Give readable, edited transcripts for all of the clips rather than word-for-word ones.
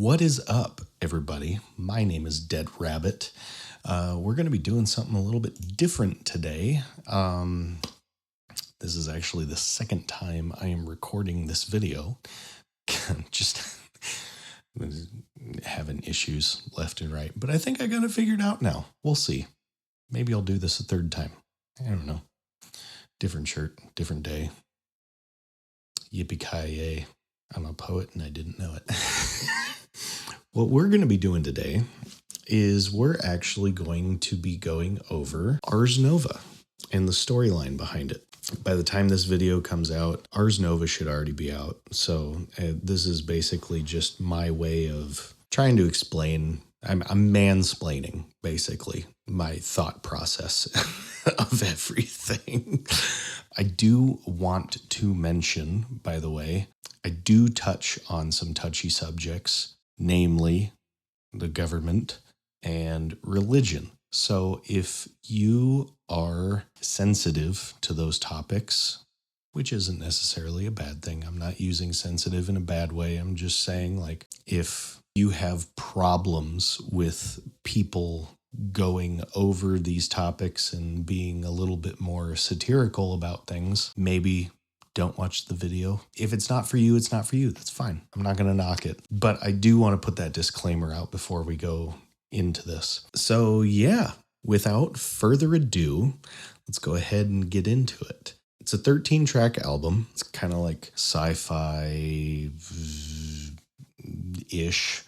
What is up, everybody? My name is Dead Rabbit. We're going to be doing something a little bit different today. This is actually the second time I am recording this video. Just having issues left and right, but I think I got it figured out now. We'll see. Maybe I'll do this a third time. I don't know. Different shirt, different day. Yippee-ki-yay. I'm a poet and I didn't know it. What we're going to be doing today is we're actually going to be going over ARS NOVA and the storyline behind it. By the time this video comes out, ARS NOVA should already be out. So this is basically just my way of trying to explain. I'm mansplaining, basically, my thought process of everything. I do want to mention, by the way, I do touch on some touchy subjects, namely the government and religion. So if you are sensitive to those topics, which isn't necessarily a bad thing, I'm not using sensitive in a bad way. I'm just saying, like, if you have problems with people going over these topics and being a little bit more satirical about things, maybe don't watch the video. If it's not for you, it's not for you. That's fine. I'm not going to knock it. But I do want to put that disclaimer out before we go into this. So yeah, without further ado, let's go ahead and get into it. It's a 13-track album. It's kind of like sci-fi-ish.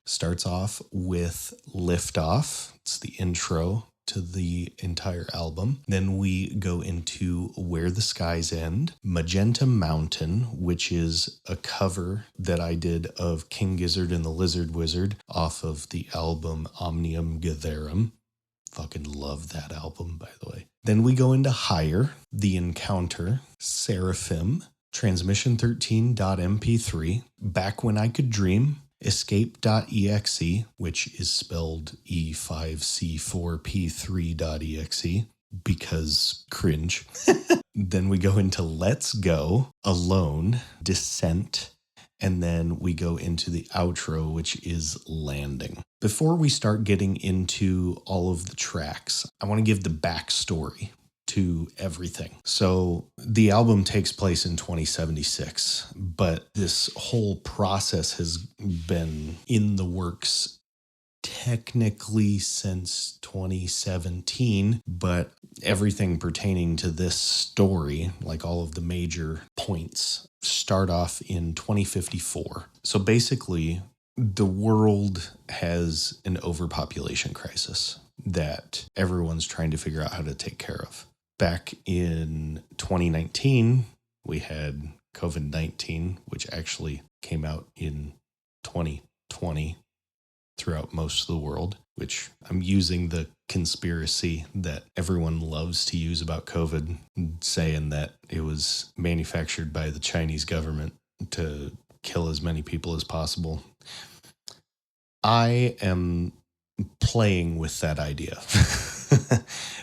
Starts off with Lift Off. It's the intro to the entire album. Then we go into Where the Skies End, Magenta Mountain, which is a cover that I did of King Gizzard and the Lizard Wizard off of the album Omnium Gatherum. Fucking love that album, by the way. Then we go into Higher, The Encounter, Seraphim, Transmission 13.mp3, Back When I Could Dream, Escape.exe, which is spelled E5C4P3.exe, because cringe. Then we go into Let's Go, Alone, Descent, and then we go into the outro, which is Landing. Before we start getting into all of the tracks, I want to give the backstory to everything. So the album takes place in 2076, but this whole process has been in the works technically since 2017, but everything pertaining to this story, like all of the major points, start off in 2054. So basically, the world has an overpopulation crisis that everyone's trying to figure out how to take care of. Back in 2019, we had COVID-19, which actually came out in 2020 throughout most of the world, which I'm using the conspiracy that everyone loves to use about COVID, saying that it was manufactured by the Chinese government to kill as many people as possible. I am playing with that idea.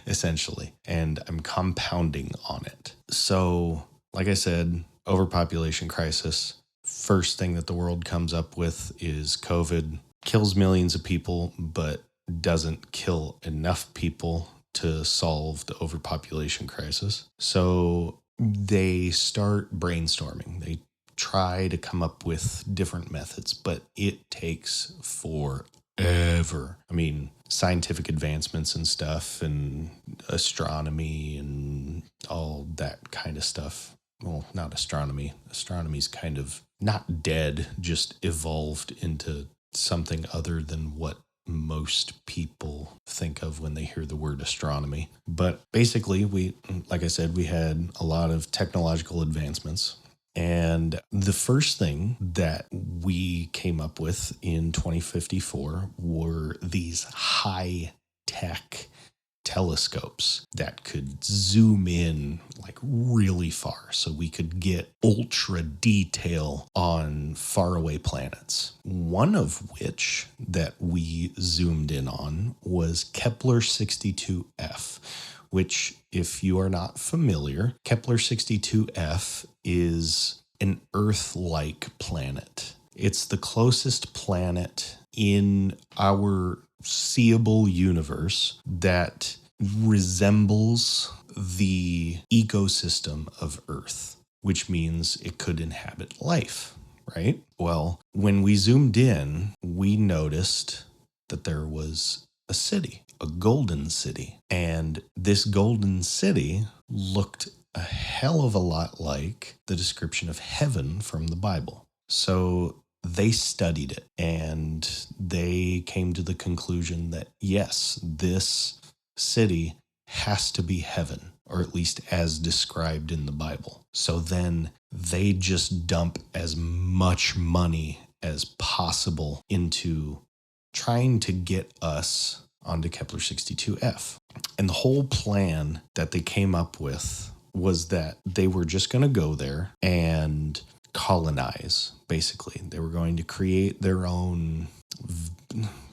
Essentially, and I'm compounding on it. So, like I said, overpopulation crisis. First thing that the world comes up with is COVID. Kills millions of people, but doesn't kill enough people to solve the overpopulation crisis. So they start brainstorming. They try to come up with different methods, but it takes forever. I mean, scientific advancements and stuff and astronomy and all that kind of stuff. Well, not astronomy. Astronomy's kind of not dead, just evolved into something other than what most people think of when they hear the word astronomy. But basically, like I said, we had a lot of technological advancements. And the first thing that we came up with in 2054 were these high-tech telescopes that could zoom in like really far so we could get ultra detail on faraway planets. One of which that we zoomed in on was Kepler 62F, which, if you are not familiar, Kepler 62F is an Earth-like planet. It's the closest planet in our seeable universe that resembles the ecosystem of Earth, which means it could inhabit life, right? Well, when we zoomed in, we noticed that there was a city, a golden city. And this golden city looked a hell of a lot like the description of heaven from the Bible. So they studied it and they came to the conclusion that yes, this city has to be heaven, or at least as described in the Bible. So then they just dump as much money as possible into trying to get us onto Kepler 62F. And the whole plan that they came up with was that they were just going to go there and colonize, basically. They were going to create their own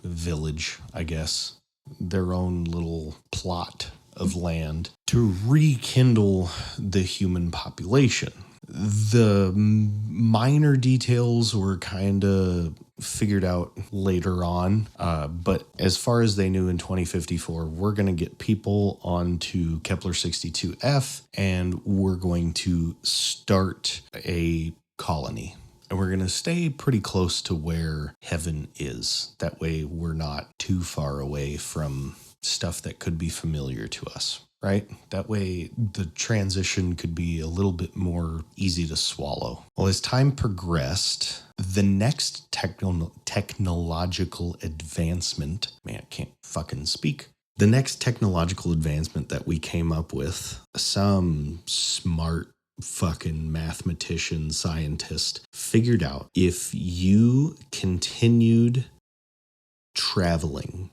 village, I guess, their own little plot of land to rekindle the human population. The minor details were kind of figured out later on, but as far as they knew in 2054, we're going to get people onto Kepler 62F and we're going to start a colony. And we're going to stay pretty close to where heaven is. That way we're not too far away from stuff that could be familiar to us, right? That way the transition could be a little bit more easy to swallow. Well, as time progressed, the next technological advancement, man, I can't fucking speak. The next technological advancement that we came up with, some smart fucking mathematician, scientist, figured out if you continued traveling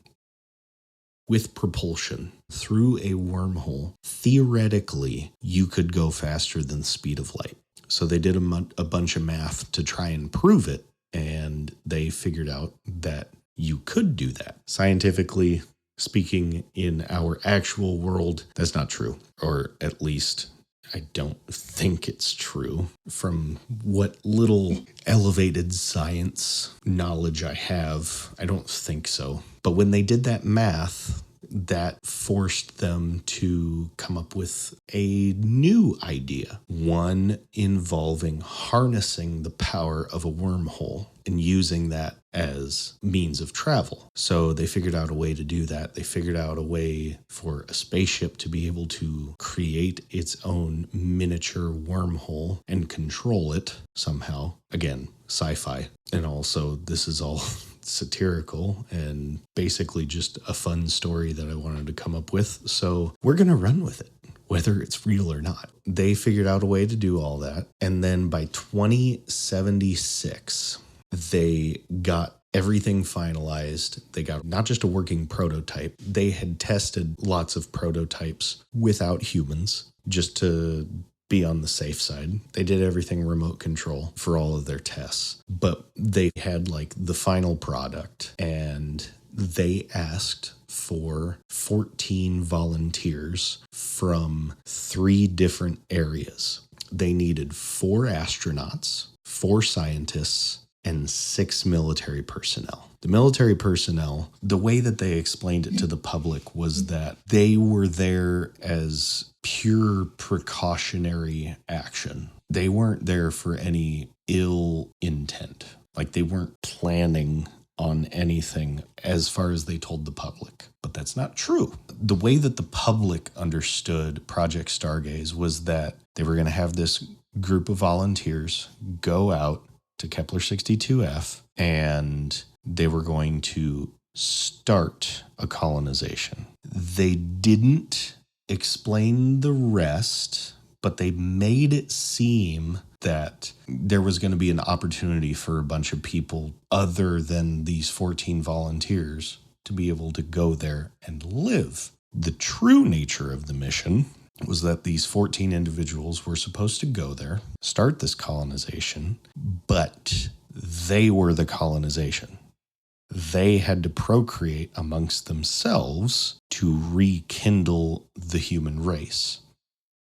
with propulsion through a wormhole, theoretically, you could go faster than the speed of light. So they did a bunch of math to try and prove it, and they figured out that you could do that. Scientifically speaking, in our actual world, that's not true, or at least I don't think it's true from what little elevated science knowledge I have. I don't think so. But when they did that math, that forced them to come up with a new idea, one involving harnessing the power of a wormhole and using that as means of travel. So they figured out a way to do that. They figured out a way for a spaceship to be able to create its own miniature wormhole and control it somehow. Again, sci-fi. And also, this is all satirical and basically just a fun story that I wanted to come up with. So we're going to run with it, whether it's real or not. They figured out a way to do all that. And then by 2076, they got everything finalized. They got not just a working prototype. They had tested lots of prototypes without humans just to be on the safe side. They did everything remote control for all of their tests, but they had like the final product, and they asked for 14 volunteers from 3 different areas. They needed 4 astronauts, 4 scientists, and 6 military personnel. The military personnel, the way that they explained it to the public was that they were there as pure precautionary action. They weren't there for any ill intent. Like, they weren't planning on anything as far as they told the public. But that's not true. The way that the public understood Project Stargaze was that they were going to have this group of volunteers go out to Kepler 62F, and they were going to start a colonization. They didn't explain the rest, but they made it seem that there was going to be an opportunity for a bunch of people other than these 14 volunteers to be able to go there and live. The true nature of the mission was that these 14 individuals were supposed to go there, start this colonization, but they were the colonization. They had to procreate amongst themselves to rekindle the human race,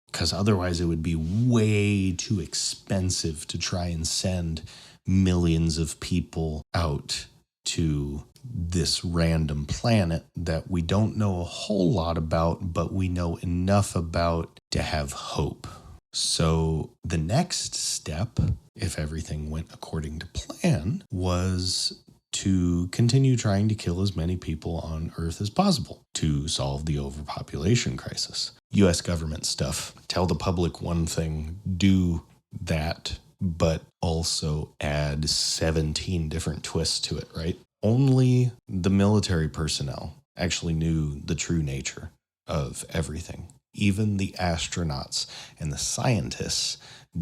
because otherwise it would be way too expensive to try and send millions of people out to this random planet that we don't know a whole lot about, but we know enough about to have hope. So the next step, if everything went according to plan, was to continue trying to kill as many people on Earth as possible to solve the overpopulation crisis. US government stuff. Tell the public one thing, do that, but also add 17 different twists to it, right? Only the military personnel actually knew the true nature of everything. Even the astronauts and the scientists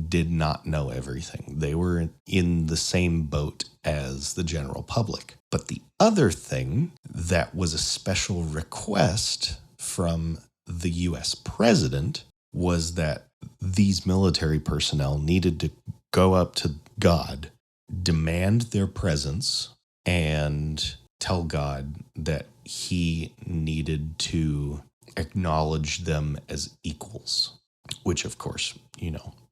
did not know everything. They were in the same boat as the general public. But the other thing that was a special request from the US president was that these military personnel needed to go up to God, demand their presence, and tell God that he needed to acknowledge them as equals, which of course,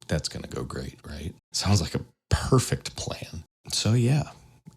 that's going to go great, right? Sounds like a perfect plan. So yeah,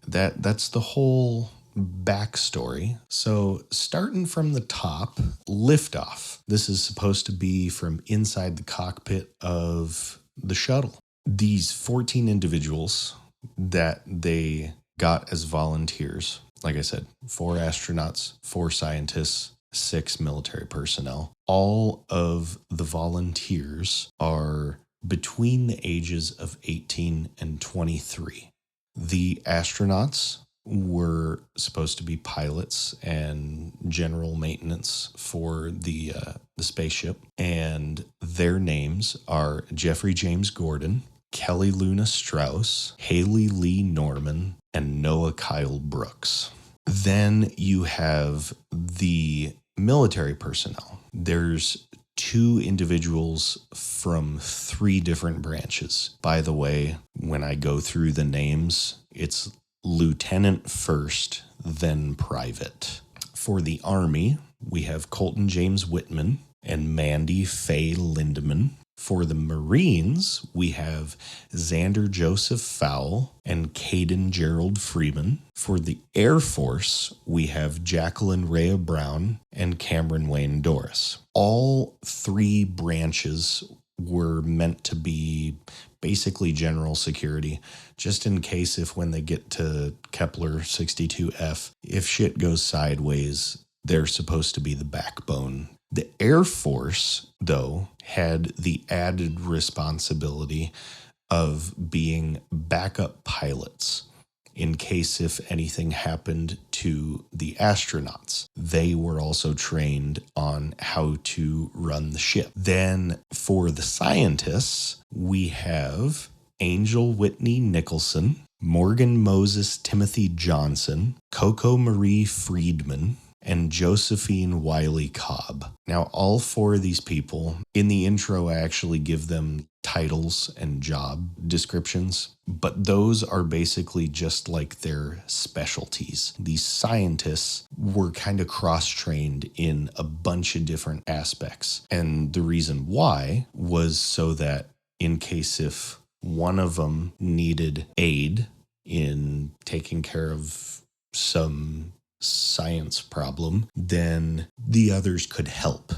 that's the whole backstory. So starting from the top, liftoff. This is supposed to be from inside the cockpit of the shuttle. These 14 individuals that they got as volunteers, like I said, 4 astronauts, 4 scientists, 6 military personnel. All of the volunteers are between the ages of 18 and 23. The astronauts were supposed to be pilots and general maintenance for the spaceship, and their names are Jeffrey James Gordon, Kelly Luna Strauss, Haley Lee Norman, and Noah Kyle Brooks. Then you have the military personnel. There's 2 individuals from 3 different branches. By the way, when I go through the names, it's lieutenant first, then private. For the Army, we have Colton James Whitman and Mandy Faye Lindemann. For the Marines, we have Xander Joseph Fowle and Caden Gerald Freeman. For the Air Force, we have Jacqueline Rhea Brown and Cameron Wayne Doris. All 3 branches were meant to be basically general security, just in case if when they get to Kepler 62F, if shit goes sideways, they're supposed to be the backbone. The Air Force, though, had the added responsibility of being backup pilots in case if anything happened to the astronauts. They were also trained on how to run the ship. Then for the scientists, we have Angel Whitney Nicholson, Morgan Moses Timothy Johnson, Coco Marie Friedman, and Josephine Wiley Cobb. Now, all 4 of these people, in the intro, I actually give them titles and job descriptions, but those are basically just like their specialties. These scientists were kind of cross-trained in a bunch of different aspects, and the reason why was so that in case if one of them needed aid in taking care of some science problem, then the others could help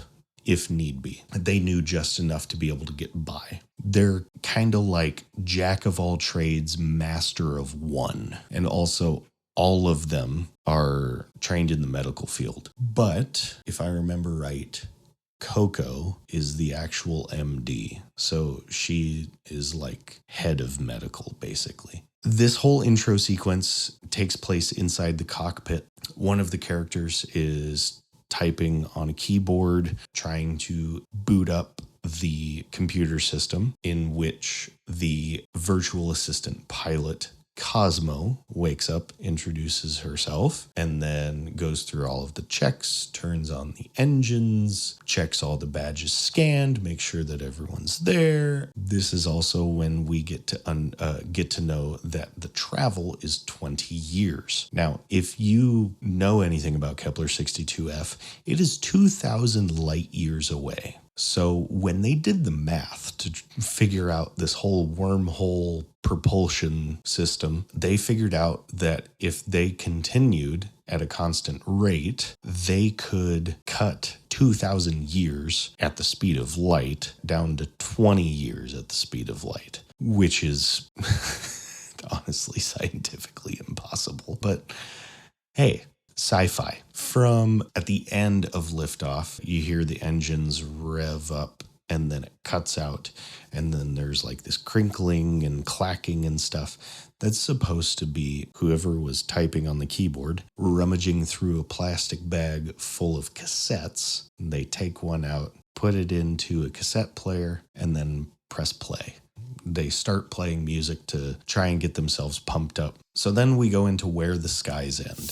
if need be. They knew just enough to be able to get by. They're kind of like jack of all trades, master of one. And also all of them are trained in the medical field. But if I remember right, Coco is the actual MD. So she is like head of medical, basically. This whole intro sequence takes place inside the cockpit. One of the characters is typing on a keyboard, trying to boot up the computer system in which the virtual assistant pilot Cosmo wakes up, introduces herself, and then goes through all of the checks, turns on the engines, checks all the badges scanned, makes sure that everyone's there. This is also when we get to know that the travel is 20 years. Now, if you know anything about Kepler 62F, it is 2,000 light years away. So when they did the math to figure out this whole wormhole propulsion system, they figured out that if they continued at a constant rate, they could cut 2,000 years at the speed of light down to 20 years at the speed of light, which is honestly scientifically impossible. But hey, sci-fi. From at the end of liftoff, you hear the engines rev up and then it cuts out. And then there's like this crinkling and clacking and stuff. That's supposed to be whoever was typing on the keyboard rummaging through a plastic bag full of cassettes. They take one out, put it into a cassette player, and then press play. They start playing music to try and get themselves pumped up. So then we go into Where the Skies End.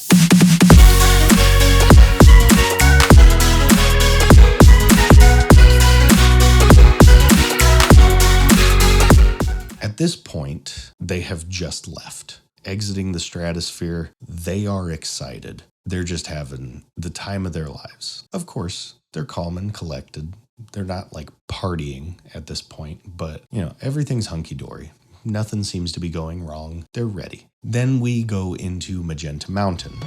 At this point, they have just left. Exiting the stratosphere, they are excited. They're just having the time of their lives. Of course, they're calm and collected. They're not like partying at this point, but everything's hunky-dory. Nothing seems to be going wrong. They're ready. Then we go into Magenta Mountain.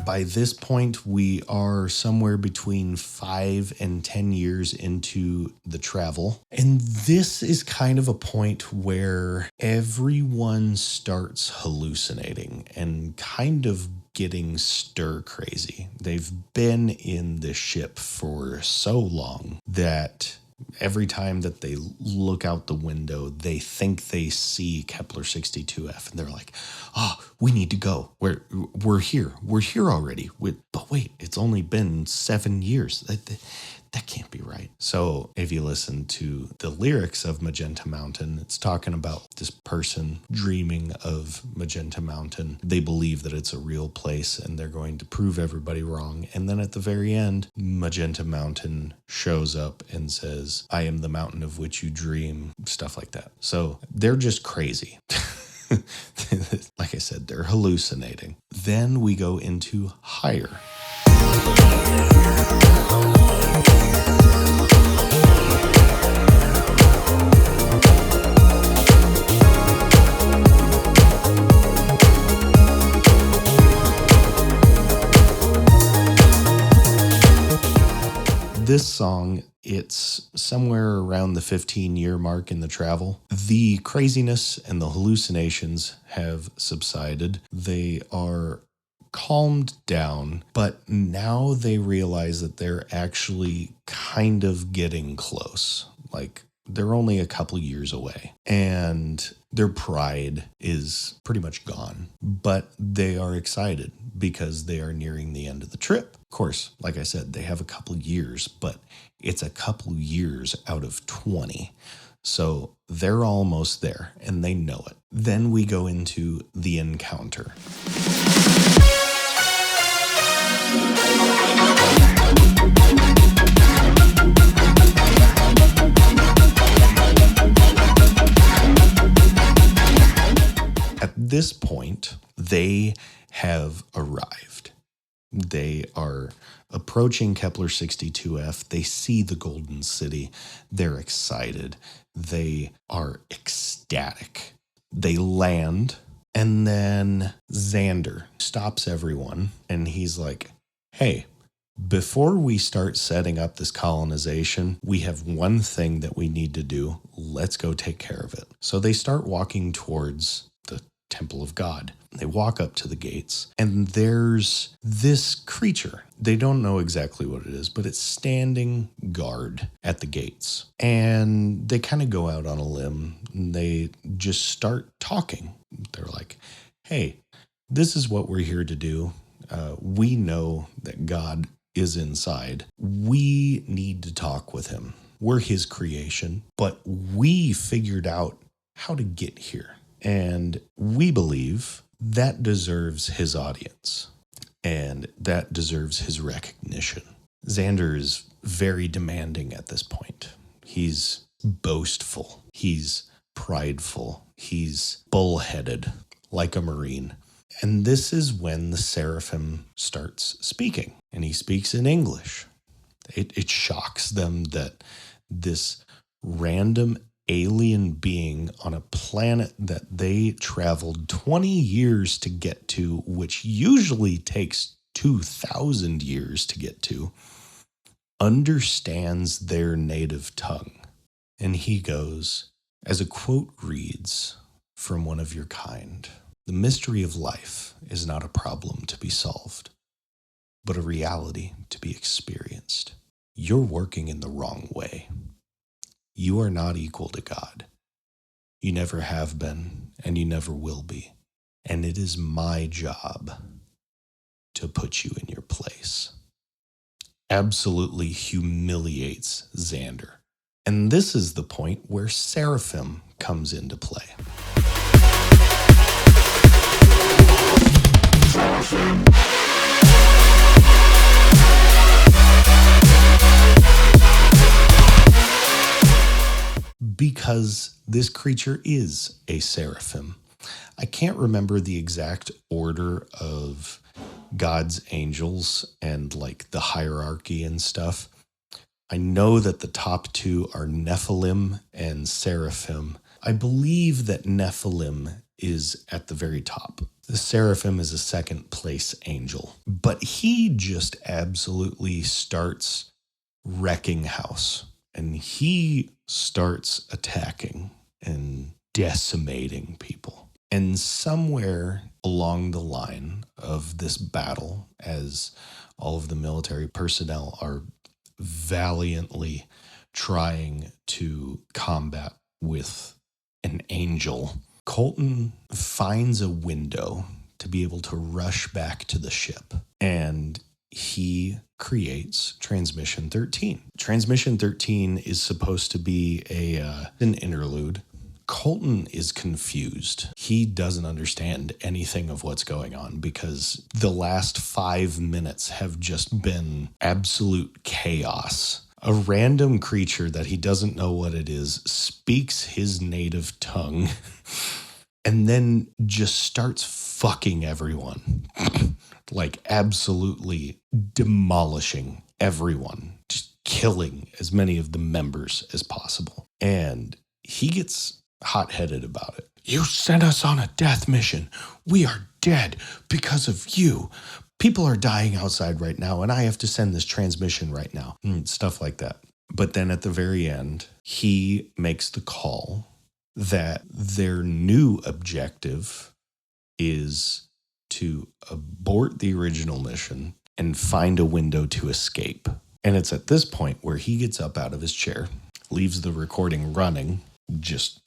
By this point, we are somewhere between 5 and 10 years into the travel. And this is kind of a point where everyone starts hallucinating and kind of getting stir crazy. They've been in this ship for so long that every time that they look out the window, they think they see Kepler 62F, and they're like, "Oh, we need to go. We're here. We're here already." But wait, it's only been 7 years. That can't be right. So if you listen to the lyrics of Magenta Mountain, it's talking about this person dreaming of Magenta Mountain. They believe that it's a real place and they're going to prove everybody wrong. And then at the very end, Magenta Mountain shows up and says, "I am the mountain of which you dream," stuff like that. So they're just crazy. Like I said, they're hallucinating. Then we go into Higher. This song, it's somewhere around the 15-year mark in the travel. The craziness and the hallucinations have subsided. They are calmed down, but now they realize that they're actually kind of getting close. Like, they're only a couple years away, and their pride is pretty much gone, but they are excited because they are nearing the end of the trip. Of course, like I said, they have a couple years, but it's a couple years out of 20. So they're almost there, and they know it. Then we go into The Encounter. At this point, they have arrived. They are approaching Kepler 62F. They see the Golden City. They're excited. They are ecstatic. They land, and then Xander stops everyone, and he's like, "Hey, before we start setting up this colonization, we have one thing that we need to do. Let's go take care of it." So they start walking towards the Temple of God. They walk up to the gates, and there's this creature. They don't know exactly what it is, but it's standing guard at the gates. And they kind of go out on a limb, and they just start talking. They're like, "Hey, this is what we're here to do. We know that God is inside. We need to talk with him. We're his creation, but we figured out how to get here. And we believe that deserves his audience, and that deserves his recognition." Xander is very demanding at this point. He's boastful. He's prideful. He's bullheaded like a Marine. And this is when the seraphim starts speaking, and he speaks in English. It shocks them that this random alien being on a planet that they traveled 20 years to get to, which usually takes 2,000 years to get to, understands their native tongue. And he goes, as a quote reads from one of your kind, "The mystery of life is not a problem to be solved, but a reality to be experienced. You're working in the wrong way. You are not equal to God. You never have been, and you never will be. And it is my job to put you in your place." Absolutely humiliates Xander. And this is the point where Seraphim comes into play. Because this creature is a seraphim. I can't remember the exact order of God's angels and like the hierarchy and stuff. I know that the top two are Nephilim and Seraphim. I believe that Nephilim is at the very top. The Seraphim is a second place angel. But he just absolutely starts wrecking house. And he starts attacking and decimating people. And somewhere along the line of this battle, as all of the military personnel are valiantly trying to combat with an angel, Colton finds a window to be able to rush back to the ship. And he creates Transmission 13. Transmission 13 is supposed to be an interlude. Colton is confused. He doesn't understand anything of what's going on because the last 5 minutes have just been absolute chaos. A random creature that he doesn't know what it is speaks his native tongue and then just starts fucking everyone. Like absolutely demolishing everyone, just killing as many of the members as possible. And he gets hot-headed about it. "You sent us on a death mission. We are dead because of you. People are dying outside right now, and I have to send this transmission right now." Stuff like that. But then at the very end, he makes the call that their new objective is to abort the original mission and find a window to escape. And it's at this point where he gets up out of his chair, leaves the recording running, just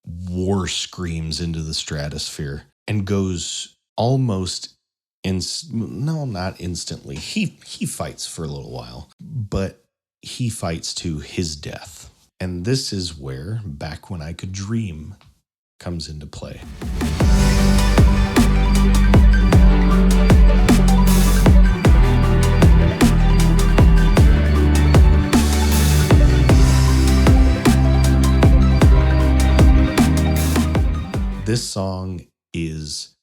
war screams into the stratosphere, and goes almost not instantly. He fights for a little while, but he fights to his death. And this is where Back When I Could Dream comes into play. This song is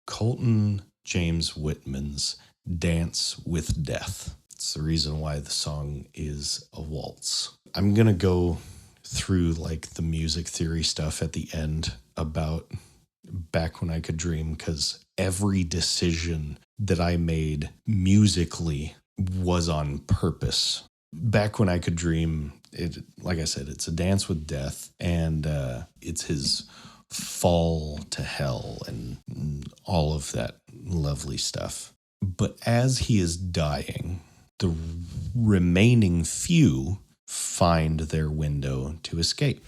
Colton James Whitman's Dance with Death. It's the reason why the song is a waltz. I'm going to go through like the music theory stuff at the end about Back When I Could Dream, because every decision that I made musically was on purpose. Back When I Could Dream, like I said, it's a dance with death, and it's his fall to hell and all of that lovely stuff. But as he is dying, the remaining few find their window to escape.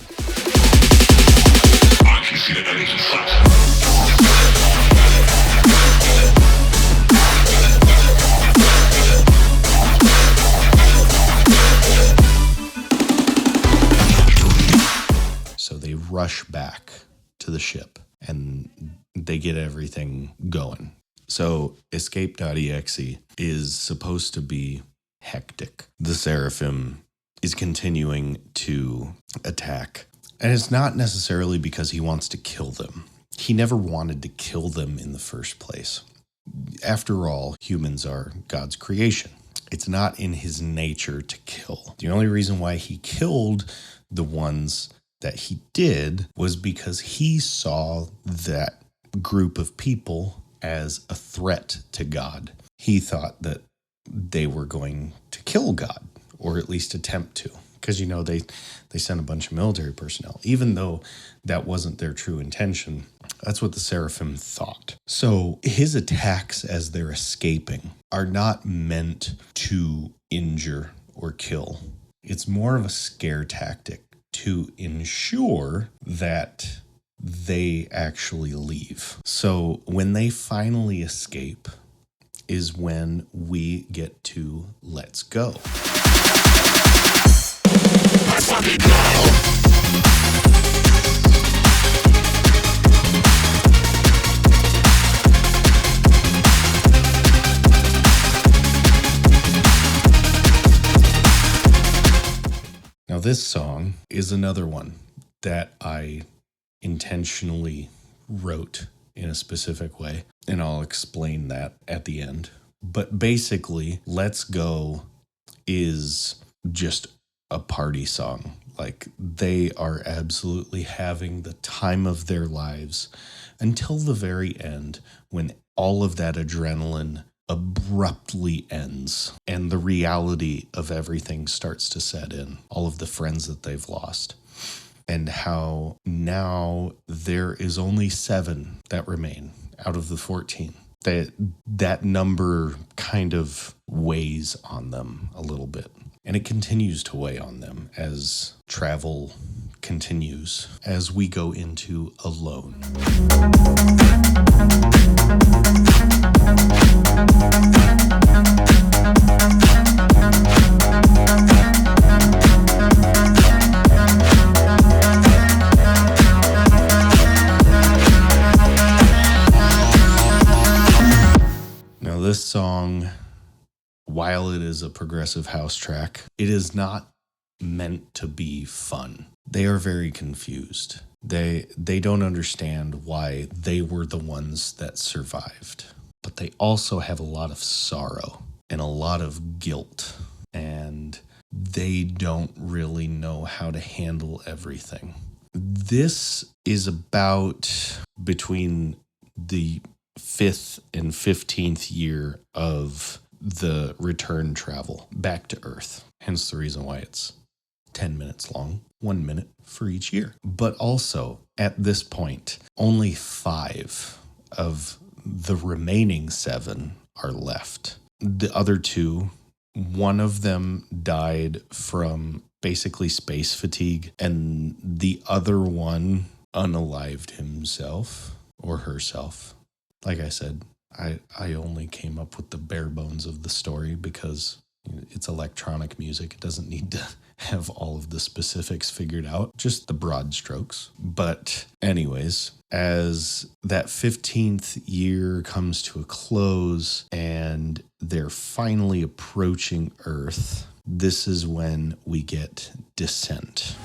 So they rush back to the ship and they get everything going. So escape.exe is supposed to be hectic. The Seraphim is continuing to attack. And it's not necessarily because he wants to kill them. He never wanted to kill them in the first place. After all, humans are God's creation. It's not in his nature to kill. The only reason why he killed the ones that he did was because he saw that group of people as a threat to God. He thought that they were going to kill God, or at least attempt to. Because, they sent a bunch of military personnel. Even though that wasn't their true intention, that's what the seraphim thought. So his attacks as they're escaping are not meant to injure or kill. It's more of a scare tactic to ensure that they actually leave. So when they finally escape is when we get to Let's Go. Now, this song is another one that I intentionally wrote in a specific way, and I'll explain that at the end. But basically, Let's Go is just a party song. Like, they are absolutely having the time of their lives until the very end, when all of that adrenaline abruptly ends and the reality of everything starts to set in. All of the friends that they've lost, and how now there is only 7 that remain out of the 14. That number kind of weighs on them a little bit. And it continues to weigh on them as travel continues, as we go into Alone. Now, this song, while it is a progressive house track, it is not meant to be fun. They are very confused. They don't understand why they were the ones that survived. But they also have a lot of sorrow and a lot of guilt. And they don't really know how to handle everything. This is about between the 5th and 15th year of the return travel back to Earth. Hence the reason why it's 10 minutes long, 1 minute for each year. But also, at this point, only 5 of the remaining 7 are left. The other 2, one of them died from basically space fatigue, and the other one unalived himself or herself. Like I said, I only came up with the bare bones of the story because it's electronic music. It doesn't need to have all of the specifics figured out, just the broad strokes. But anyways, as that 15th year comes to a close and they're finally approaching Earth, this is when we get Descent.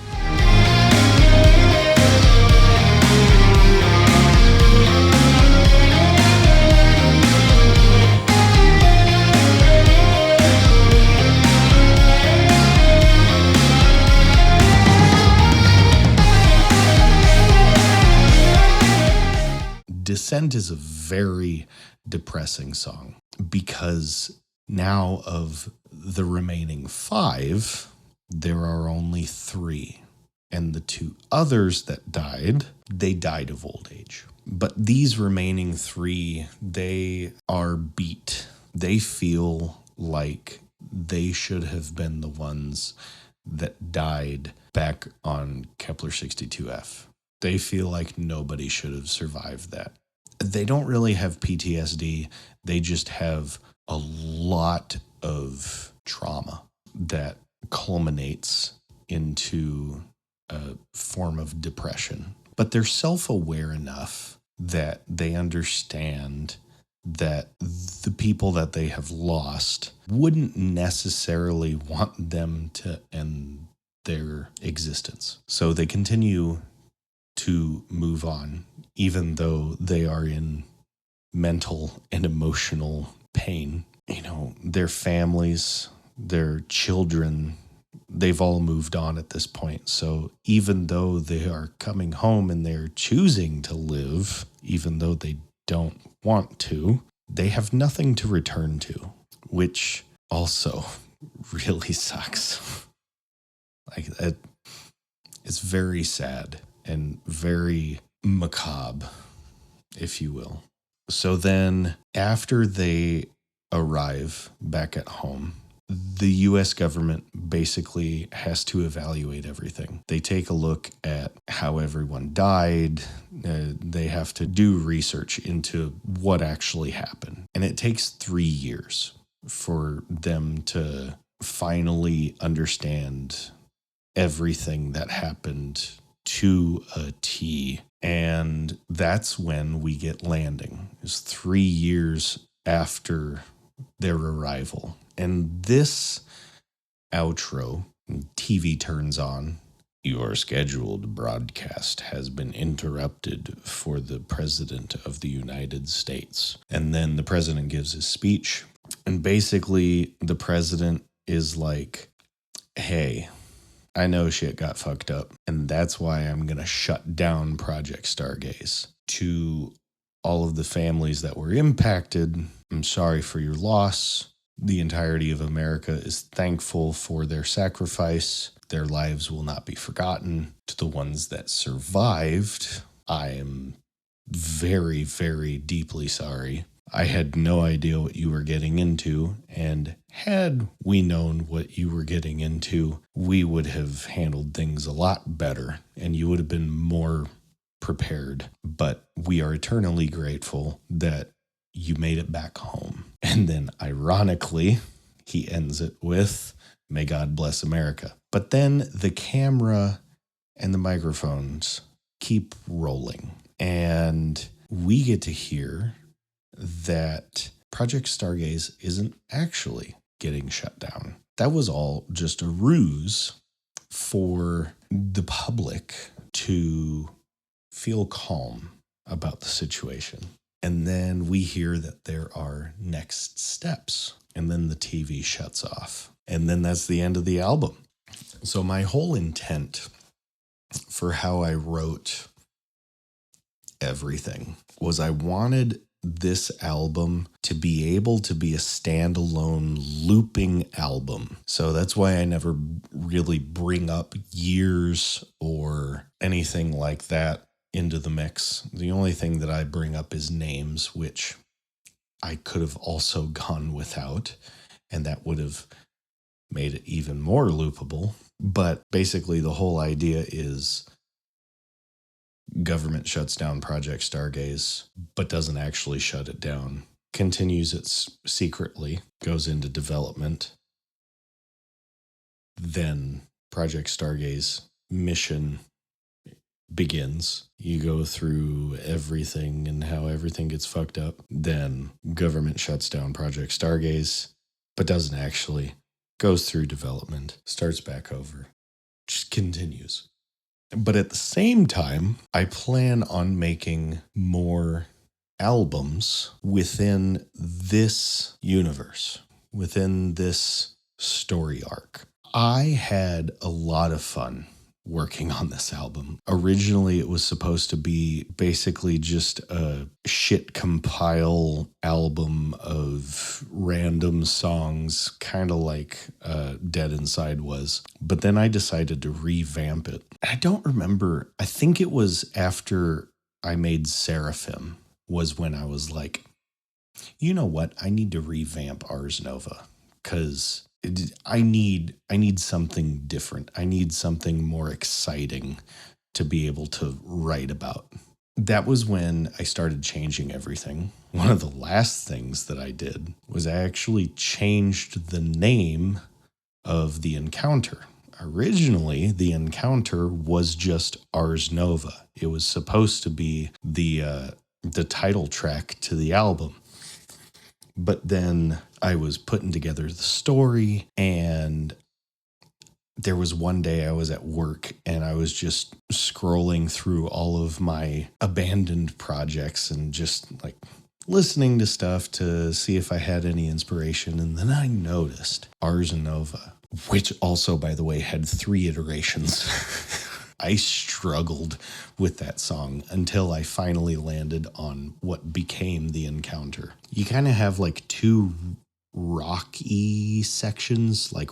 Descent is a very depressing song because now of the remaining 5, there are only 3. And the 2 others that died, they died of old age. But these remaining 3, they are beat. They feel like they should have been the ones that died back on Kepler 62F. They feel like nobody should have survived that. They don't really have PTSD. They just have a lot of trauma that culminates into a form of depression. But they're self-aware enough that they understand that the people that they have lost wouldn't necessarily want them to end their existence. So they continue to move on, even though they are in mental and emotional pain. You know, their families, their children, they've all moved on at this point. So even though they are coming home and they're choosing to live, even though they don't want to, they have nothing to return to, which also really sucks. Like that, it's very sad and very macabre, if you will. So then after they arrive back at home, the U.S. government basically has to evaluate everything. They take a look at how everyone died. They have to do research into what actually happened. And it takes 3 years for them to finally understand everything that happened to a T. And that's when we get landing. It's 3 years after their arrival. And this outro, TV turns on. Your scheduled broadcast has been interrupted for the President of the United States. And then the president gives his speech. And basically, the president is like, hey, I know shit got fucked up. And that's why I'm going to shut down Project Stargaze. To all of the families that were impacted, I'm sorry for your loss. The entirety of America is thankful for their sacrifice. Their lives will not be forgotten. To the ones that survived, I am very, very deeply sorry. I had no idea what you were getting into, and had we known what you were getting into, we would have handled things a lot better, and you would have been more prepared. But we are eternally grateful that you made it back home. And then, ironically, he ends it with, may God bless America. But then the camera and the microphones keep rolling. And we get to hear that Project Stargaze isn't actually getting shut down. That was all just a ruse for the public to feel calm about the situation. And then we hear that there are next steps. And then the TV shuts off. And then that's the end of the album. So my whole intent for how I wrote everything was I wanted this album to be able to be a standalone looping album. So that's why I never really bring up years or anything like that into the mix. The only thing that I bring up is names, which I could have also gone without, and that would have made it even more loopable. But basically the whole idea is government shuts down Project Stargaze, but doesn't actually shut it down. Continues it secretly, goes into development. Then Project Stargaze mission begins. You go through everything and how everything gets fucked up. Then government shuts down Project Stargaze, but doesn't actually. Goes through development, starts back over, just continues. But at the same time, I plan on making more albums within this universe, within this story arc. I had a lot of fun working on this album. Originally, it was supposed to be basically just a shit compile album of random songs, kind of like Dead Inside was. But then I decided to revamp it. I don't remember. I think it was after I made Seraphim was when I was like, you know what? I need to revamp Ars Nova because I need something different. I need something more exciting to be able to write about. That was when I started changing everything. One of the last things that I did was I actually changed the name of the encounter. Originally, the encounter was just Ars Nova. It was supposed to be the title track to the album. But then I was putting together the story, and there was one day I was at work and I was just scrolling through all of my abandoned projects and just like listening to stuff to see if I had any inspiration. And then I noticed ARS NOVA, which also, by the way, had 3 iterations. I struggled with that song until I finally landed on what became The Encounter. You kind of have like 2 rocky sections, like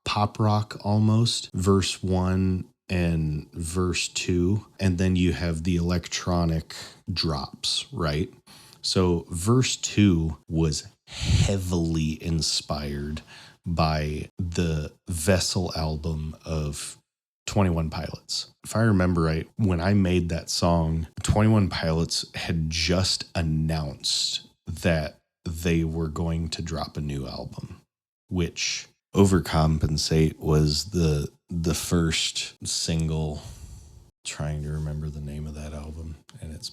pop rock almost, verse 1 and verse 2, and then you have the electronic drops, right? So verse 2 was heavily inspired by the Vessel album of 21 Pilots. If I remember right, when I made that song, 21 Pilots had just announced that they were going to drop a new album, which Overcompensate was the first single. Trying to remember the name of that album, and it's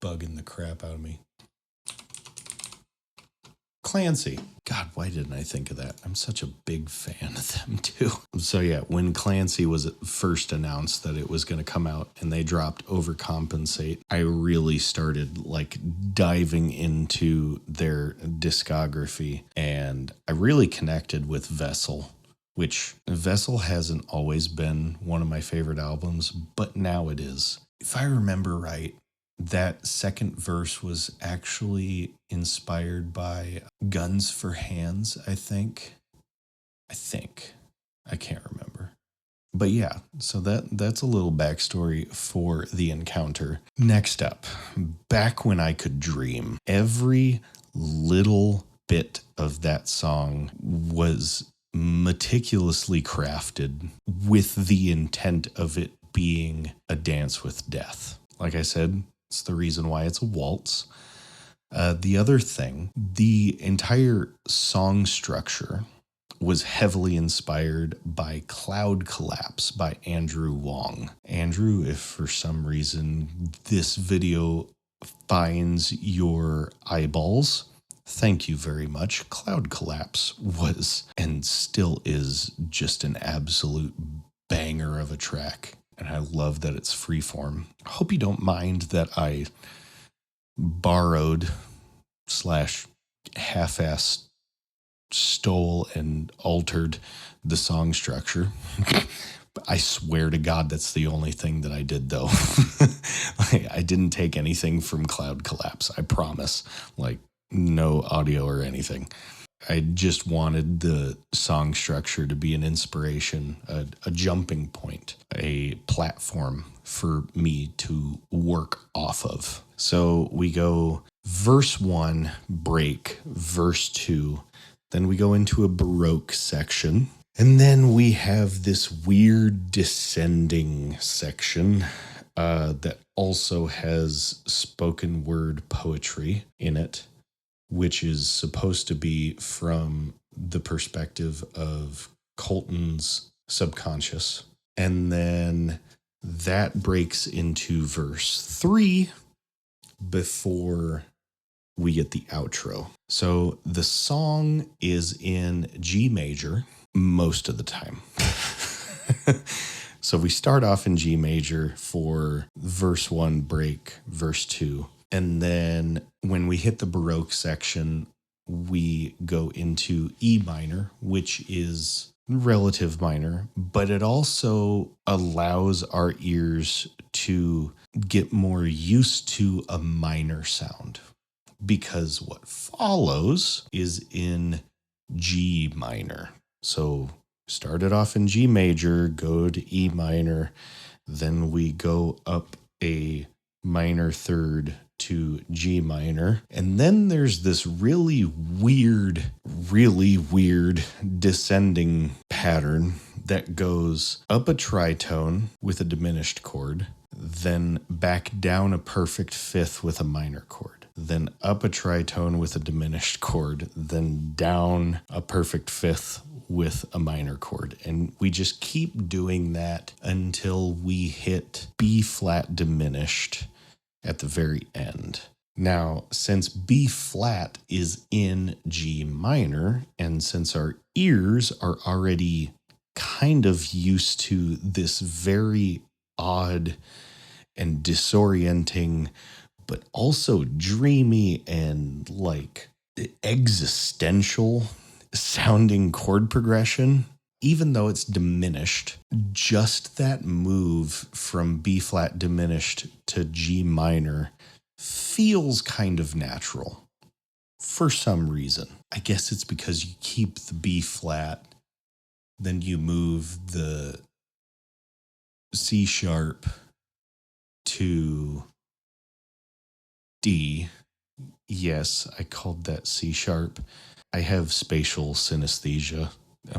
bugging the crap out of me. Clancy. God, why didn't I think of that? I'm such a big fan of them too. So yeah, when Clancy was first announced that it was going to come out and they dropped Overcompensate, I really started like diving into their discography, and I really connected with Vessel, which Vessel hasn't always been one of my favorite albums, but now it is. If I remember right, that second verse was actually inspired by Guns for Hands, I think. I can't remember. But yeah, so that's a little backstory for The Encounter. Next up, Back When I Could Dream. Every little bit of that song was meticulously crafted with the intent of it being a dance with death. Like I said, it's the reason why it's a waltz. The other thing, the entire song structure was heavily inspired by Cloud Collapse by Andrew Wong. Andrew, if for some reason this video finds your eyeballs, thank you very much. Cloud Collapse was and still is just an absolute banger of a track. And I love that it's freeform. I hope you don't mind that I borrowed / half-assed stole and altered the song structure. I swear to God, that's the only thing that I did, though. I didn't take anything from Cloud Collapse. I promise. Like, no audio or anything. I just wanted the song structure to be an inspiration, a jumping point, a platform for me to work off of. So we go verse 1, break, verse 2, then we go into a Baroque section, and then we have this weird descending section that also has spoken word poetry in it, which is supposed to be from the perspective of Colton's subconscious. And then that breaks into verse 3 before we get the outro. So the song is in G major most of the time. So we start off in G major for verse 1, break, verse 2. And then when we hit the Baroque section, we go into E minor, which is relative minor, but it also allows our ears to get more used to a minor sound, because what follows is in G minor. So started off in G major, go to E minor, then we go up a minor third to G minor. And then there's this really weird descending pattern that goes up a tritone with a diminished chord, then back down a perfect fifth with a minor chord, then up a tritone with a diminished chord, then down a perfect fifth with a minor chord. And we just keep doing that until we hit B flat diminished at the very end. Now, since B flat is in G minor, and since our ears are already kind of used to this very odd and disorienting, but also dreamy and like existential sounding chord progression, even though it's diminished, just that move from B flat diminished to G minor feels kind of natural for some reason. I guess it's because you keep the B flat, then you move the C sharp to D. Yes, I called that C sharp. I have spatial synesthesia,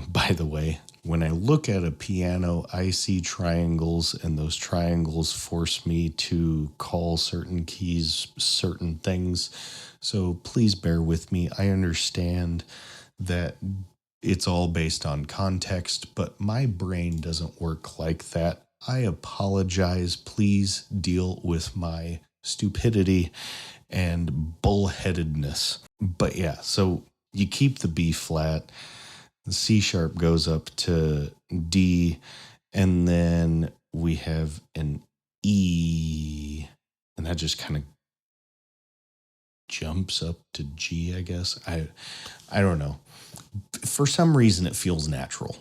by the way. When I look at a piano, I see triangles, and those triangles force me to call certain keys certain things. So please bear with me. I understand that it's all based on context, but my brain doesn't work like that. I apologize. Please deal with my stupidity and bullheadedness. But yeah, so you keep the B flat. The C sharp goes up to D, and then we have an E, and that just kind of jumps up to G, I guess. I don't know. For some reason, it feels natural,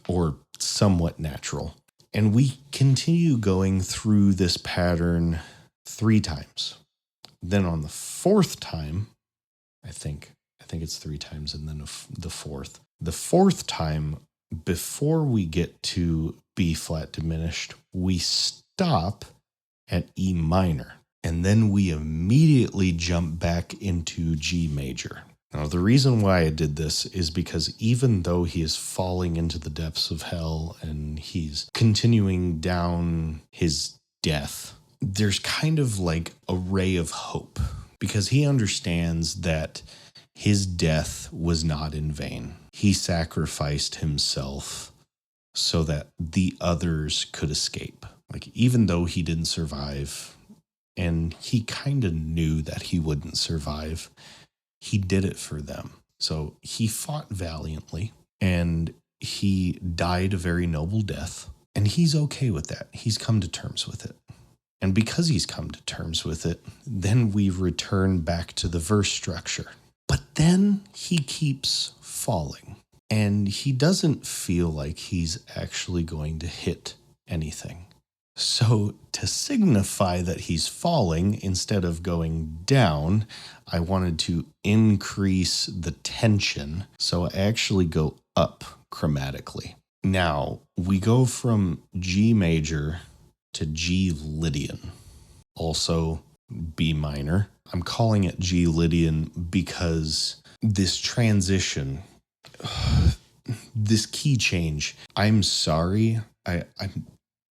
or somewhat natural. And we continue going through this pattern 3 times. Then on the 4th time, I think it's 3 times, and then the 4th. The 4th time, before we get to B flat diminished, we stop at E minor, and then we immediately jump back into G major. Now, the reason why I did this is because even though he is falling into the depths of hell and he's continuing down his death, there's kind of like a ray of hope, because he understands that his death was not in vain. He sacrificed himself so that the others could escape. Like, even though he didn't survive, and he kind of knew that he wouldn't survive, he did it for them. So he fought valiantly, and he died a very noble death, and he's okay with that. He's come to terms with it. And because he's come to terms with it, then we return back to the verse structure. But then he keeps falling, and he doesn't feel like he's actually going to hit anything. So to signify that he's falling instead of going down, I wanted to increase the tension. So I actually go up chromatically. Now we go from G major to G Lydian, also B minor. I'm calling it G Lydian because this transition, this key change, I'm sorry, I'm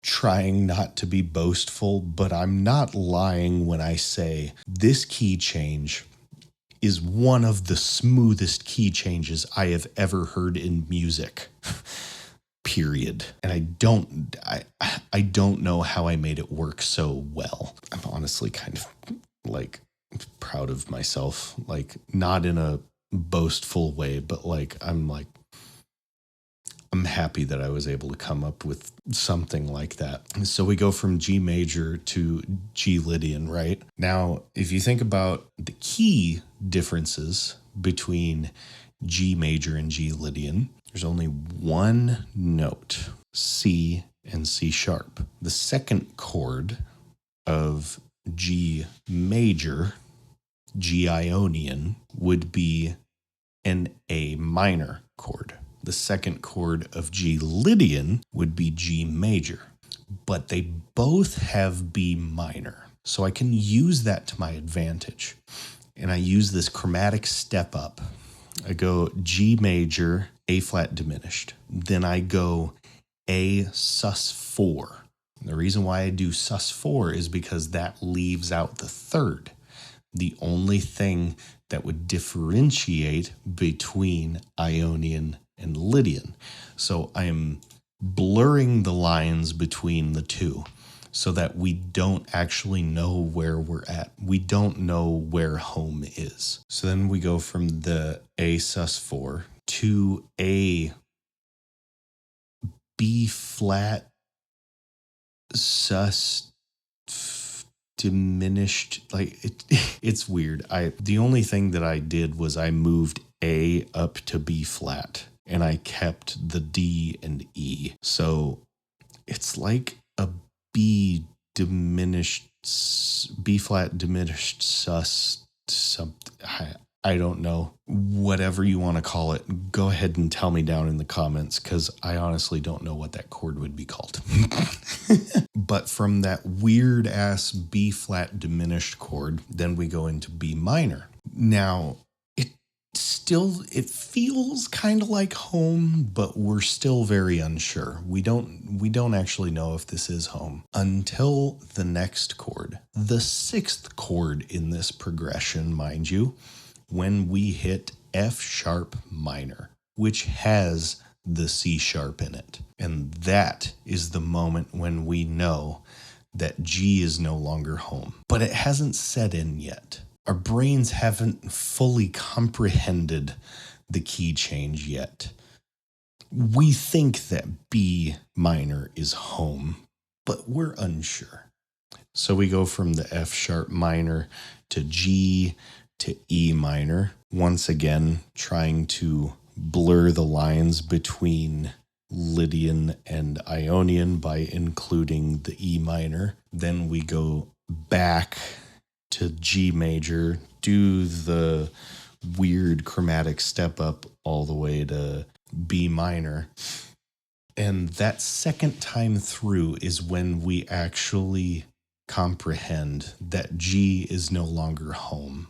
trying not to be boastful, but I'm not lying when I say this key change is one of the smoothest key changes I have ever heard in music. Period. And I don't know how I made it work so well. I'm honestly kind of like proud of myself, like not in a boastful way, but like I'm happy that I was able to come up with something like that. So we go from G major to G Lydian, right? Now, if you think about the key differences between G major and G Lydian, there's only one note, C and C sharp. The second chord of G major, G Ionian, would be an A minor chord. The second chord of G Lydian would be G major, but they both have B minor. So I can use that to my advantage. And I use this chromatic step up. I go G major, A flat diminished. Then I go A sus4. And the reason why I do sus4 is because that leaves out the third. The only thing that would differentiate between Ionian and Lydian. So I am blurring the lines between the two. so that we don't actually know where we're at. We don't know where home is. So then we go from the A sus4 to a B flat sus diminished, like it's weird. The only thing that I did was I moved A up to B flat and I kept the D and E. So it's like a B flat diminished sus something. I don't know. Whatever you want to call it, go ahead and tell me down in the comments, because I honestly don't know what that chord would be called. But from that weird ass B flat diminished chord, then we go into B minor. Now, it feels kind of like home, but we're still very unsure. We don't actually know if this is home until the next chord, the sixth chord in this progression, mind you, when we hit F sharp minor, which has the C sharp in it. And that is the moment when we know that G is no longer home. But it hasn't set in yet. Our brains haven't fully comprehended the key change yet. We think that B minor is home, but we're unsure. So we go from the F sharp minor to G to E minor, once again trying to blur the lines between Lydian and Ionian by including the E minor. Then we go back to G major, do the weird chromatic step up all the way to B minor. And that second time through is when we actually comprehend that G is no longer home.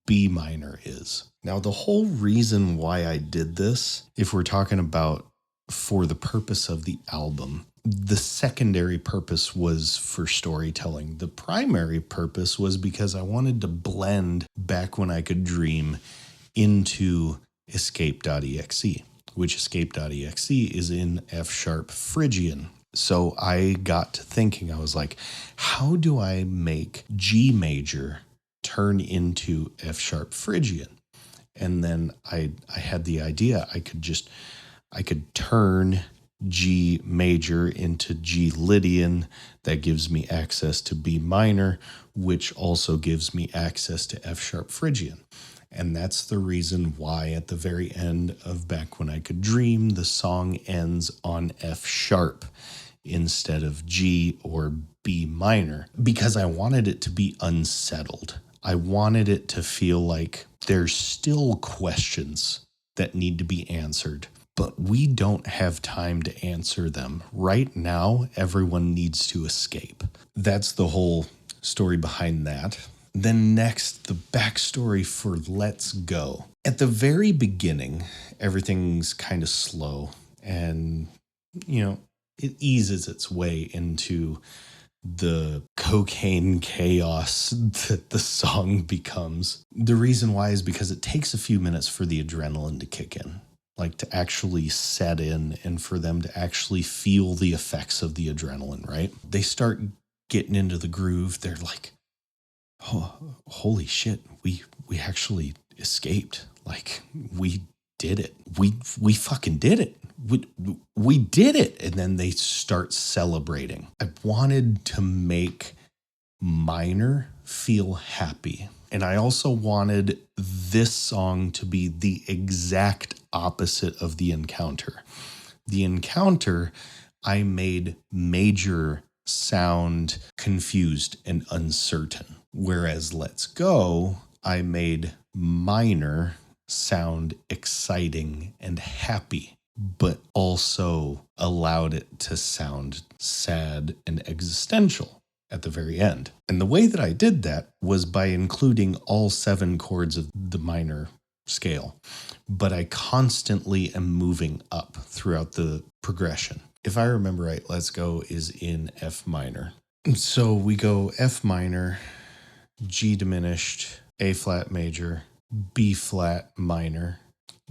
B minor is. Now, the whole reason why I did this, if we're talking about for the purpose of the album, the secondary purpose was for storytelling. The primary purpose was because I wanted to blend Back When I Could Dream into escape.exe, which escape.exe is in F sharp Phrygian. So I got to thinking, I was like, how do I make G major turn into F sharp Phrygian? And then I had the idea I could turn G major into G Lydian. That gives me access to B minor, which also gives me access to F sharp Phrygian. And that's the reason why at the very end of Back When I Could Dream, the song ends on F sharp instead of G or B minor, because I wanted it to be unsettled. I wanted it to feel like there's still questions that need to be answered, but we don't have time to answer them. Right now, everyone needs to escape. That's the whole story behind that. Then next, the backstory for Let's Go. At the very beginning, everything's kind of slow and, it eases its way into the cocaine chaos that the song becomes. The reason why is because it takes a few minutes for the adrenaline to kick in, like to actually set in and for them to actually feel the effects of the adrenaline, right? They start getting into the groove. They're like, oh, holy shit, we actually escaped. Like, we did it. We fucking did it. We did it. And then they start celebrating. I wanted to make minor feel happy. And I also wanted this song to be the exact opposite of the encounter. The encounter, I made major sound confused and uncertain. Whereas Let's Go, I made minor sound exciting and happy, but also allowed it to sound sad and existential at the very end. And the way that I did that was by including all 7 chords of the minor scale, but I constantly am moving up throughout the progression. If I remember right, Let's Go is in F minor. So we go F minor, G diminished, A flat major, B flat minor.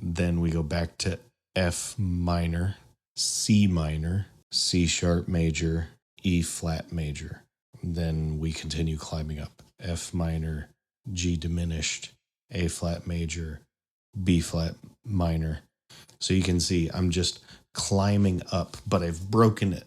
Then we go back to F minor, C minor, C sharp major, E flat major. Then we continue climbing up. F minor, G diminished, A flat major, B flat minor. So you can see I'm just climbing up, but I've broken it.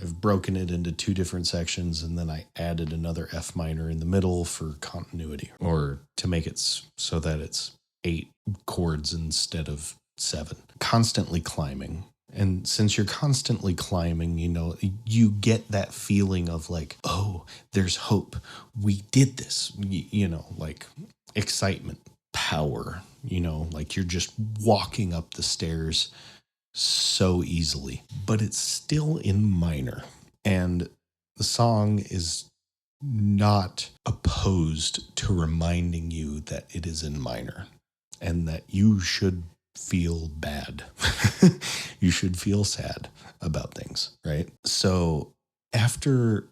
I've broken it into two different sections, and then I added another F minor in the middle for continuity, or to make it so that it's 8 chords instead of 7. Constantly climbing. And since you're constantly climbing, you know, you get that feeling of like, oh, there's hope. We did this, you know, like excitement, power, you know, like you're just walking up the stairs so easily. But it's still in minor. And the song is not opposed to reminding you that it is in minor and that you should feel bad. You should feel sad about things, right? So after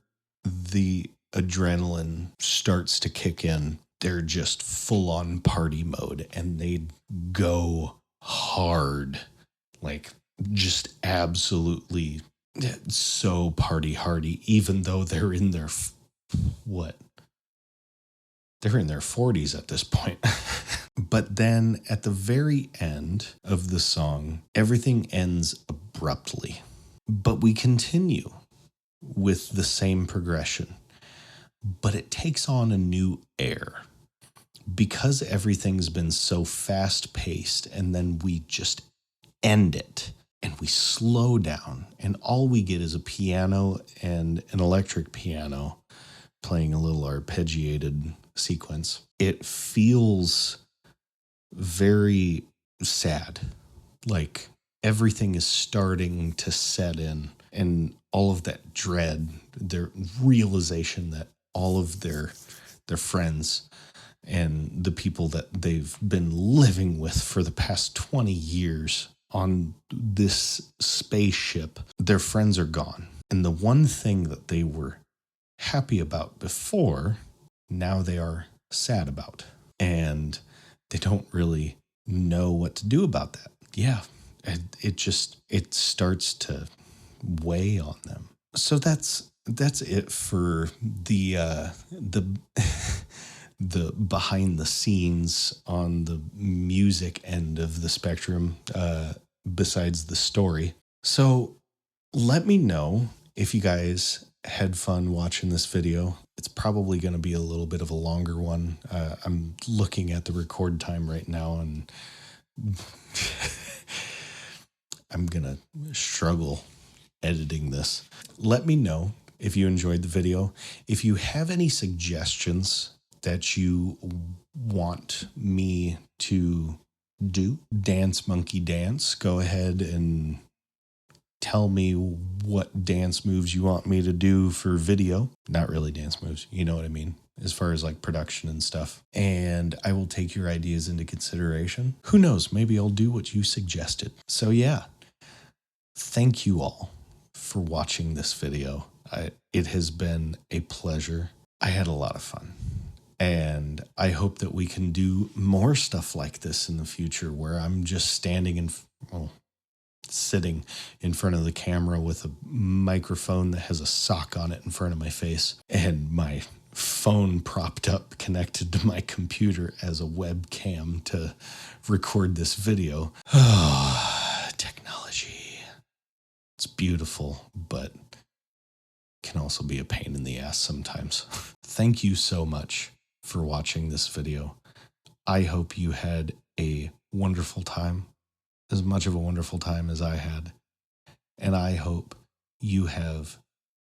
the adrenaline starts to kick in, they're just full on party mode and they go hard, like just absolutely so party hardy, even though they're in their they're in their 40s at this point. But then at the very end of the song, everything ends abruptly. But we continue with the same progression. But it takes on a new air. Because everything's been so fast-paced, and then we just end it. And we slow down. And all we get is a piano and an electric piano playing a little arpeggiated sequence. It feels very sad, like everything is starting to set in, and all of that dread, their realization that all of their friends and the people that they've been living with for the past 20 years on this spaceship, their friends are gone. And the one thing that they were happy about before, now they are sad about. And they don't really know what to do about that. Yeah, it starts to weigh on them. So that's it for the the behind the scenes on the music end of the spectrum, besides the story. So let me know if you guys had fun watching this video. It's probably going to be a little bit of a longer one. I'm looking at the record time right now, and I'm going to struggle editing this. Let me know if you enjoyed the video. If you have any suggestions that you want me to do, Dance Monkey Dance, go ahead and tell me what dance moves you want me to do for video. Not really dance moves, you know what I mean, as far as like production and stuff. And I will take your ideas into consideration. Who knows, maybe I'll do what you suggested. So yeah, thank you all for watching this video. It has been a pleasure. I had a lot of fun. And I hope that we can do more stuff like this in the future, where I'm just sitting in front of the camera with a microphone that has a sock on it in front of my face, and my phone propped up connected to my computer as a webcam to record this video. Technology. It's beautiful, but can also be a pain in the ass sometimes. Thank you so much for watching this video. I hope you had a wonderful time, as much of a wonderful time as I had. And I hope you have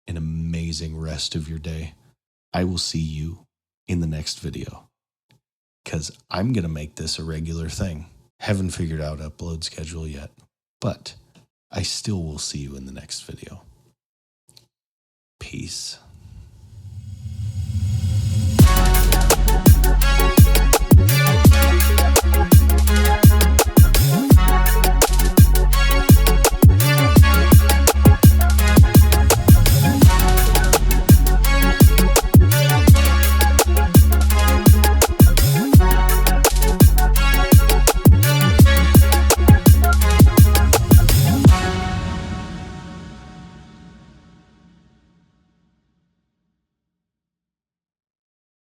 an amazing rest of your day. I will see you in the next video, because I'm going to make this a regular thing. Haven't figured out upload schedule yet, but I still will see you in the next video. Peace.